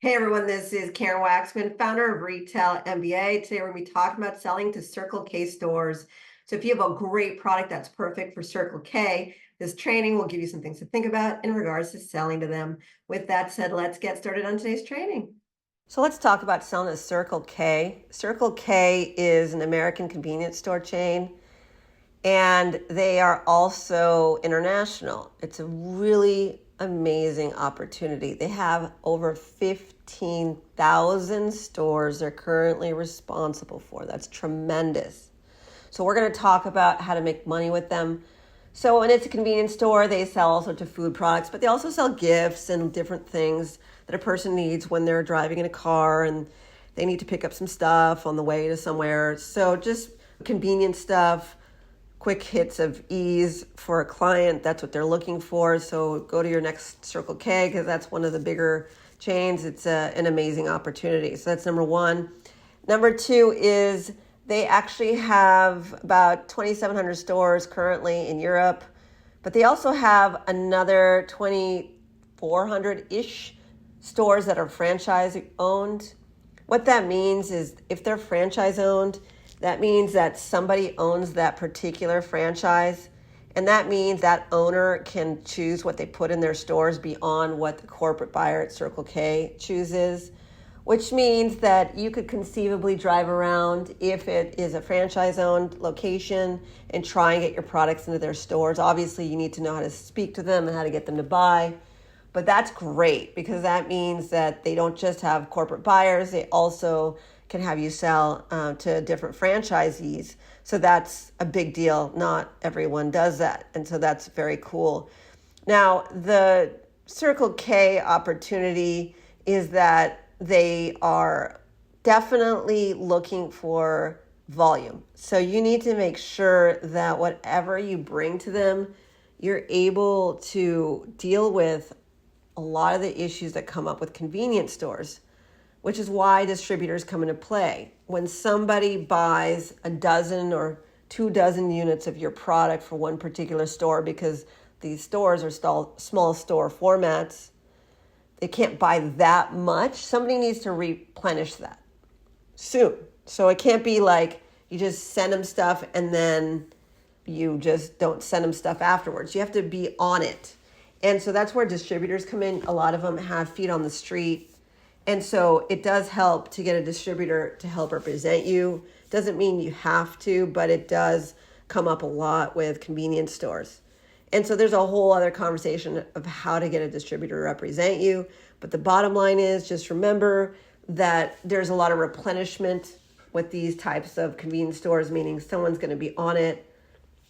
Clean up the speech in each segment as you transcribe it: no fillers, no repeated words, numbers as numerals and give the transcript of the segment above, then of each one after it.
Hey everyone, this is Karen Waksman, founder of Retail MBA. Today we're going to be talking about selling to Circle K stores. So if you have a great product that's perfect for Circle K, this training will give you some things to think about in regards to selling to them. With that said, let's get started on today's training. So let's talk about selling to Circle K. Circle K is an American convenience store chain, and they are also international. It's a really amazing opportunity. They have over 15,000 stores they're currently responsible for. That's tremendous. So we're going to talk about how to make money with them. So when it's a convenience store, they sell all sorts of food products, but they also sell gifts and different things that a person needs when they're driving in a car and they need to pick up some stuff on the way to somewhere. So just convenient stuff, quick hits of ease for a client. That's what they're looking for. So go to your next Circle K because that's one of the bigger chains. It's an amazing opportunity. So that's number one. Number two is they actually have about 2,700 stores currently in Europe, but they also have another 2,400-ish stores that are franchise owned. What that means is if they're franchise owned, that means that somebody owns that particular franchise, and that means that owner can choose what they put in their stores beyond what the corporate buyer at Circle K chooses, which means that you could conceivably drive around if it is a franchise-owned location and try and get your products into their stores. Obviously, you need to know how to speak to them and how to get them to buy, but that's great because that means that they don't just have corporate buyers, they also can have you sell to different franchisees. So that's a big deal. Not everyone does that. And so that's very cool. Now, the Circle K opportunity is that they are definitely looking for volume. So you need to make sure that whatever you bring to them, you're able to deal with a lot of the issues that come up with convenience stores, which is why distributors come into play. When somebody buys a dozen or 24 units of your product for one particular store, because these stores are small store formats, they can't buy that much. Somebody needs to replenish that soon. So it can't be like you just send them stuff and then you just don't send them stuff afterwards. You have to be on it. And so that's where distributors come in. A lot of them have feet on the street. And so it does help to get a distributor to help represent you. Doesn't mean you have to, but it does come up a lot with convenience stores. And so there's a whole other conversation of how to get a distributor to represent you. But the bottom line is just remember that there's a lot of replenishment with these types of convenience stores, meaning someone's going to be on it,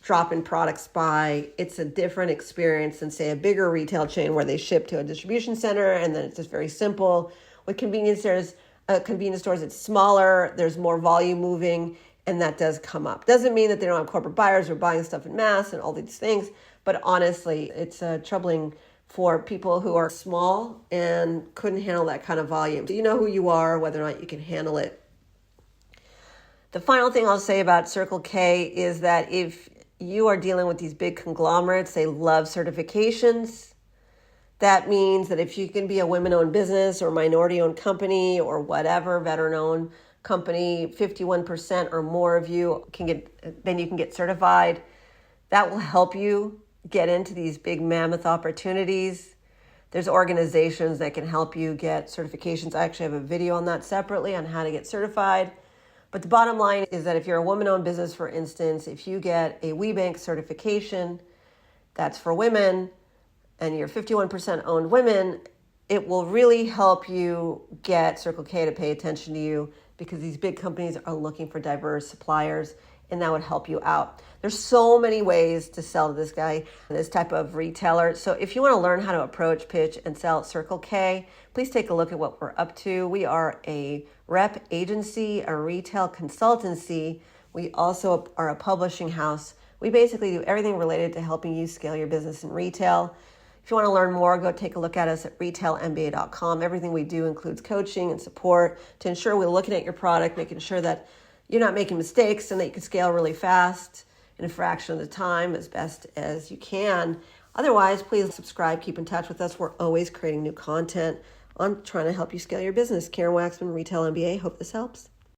dropping products by. It's a different experience than, say, a bigger retail chain where they ship to a distribution center and then it's just very simple. With convenience stores, it's smaller, there's more volume moving, and that does come up. Doesn't mean that they don't have corporate buyers who are buying stuff in mass and all these things, but honestly, it's troubling for people who are small and couldn't handle that kind of volume. So you know who you are, whether or not you can handle it. The final thing I'll say about Circle K is that if you are dealing with these big conglomerates, they love certifications. That means that if you can be a women-owned business or minority-owned company or whatever, veteran-owned company, 51% or more of you then you can get certified. That will help you get into these big mammoth opportunities. There's organizations that can help you get certifications. I actually have a video on that separately on how to get certified. But the bottom line is that if you're a woman-owned business, for instance, if you get a WeBank certification, that's for women, and you're 51% owned women, it will really help you get Circle K to pay attention to you because these big companies are looking for diverse suppliers, and that would help you out. There's so many ways to sell to this guy, this type of retailer. So if you want to learn how to approach, pitch, and sell Circle K, please take a look at what we're up to. We are a rep agency, a retail consultancy. We also are a publishing house. We basically do everything related to helping you scale your business in retail. If you want to learn more, go take a look at us at retailmba.com. Everything we do includes coaching and support to ensure we're looking at your product, making sure that you're not making mistakes and that you can scale really fast in a fraction of the time as best as you can. Otherwise, please subscribe, keep in touch with us. We're always creating new content on trying to help you scale your business. Karen Waksman, Retail MBA. Hope this helps.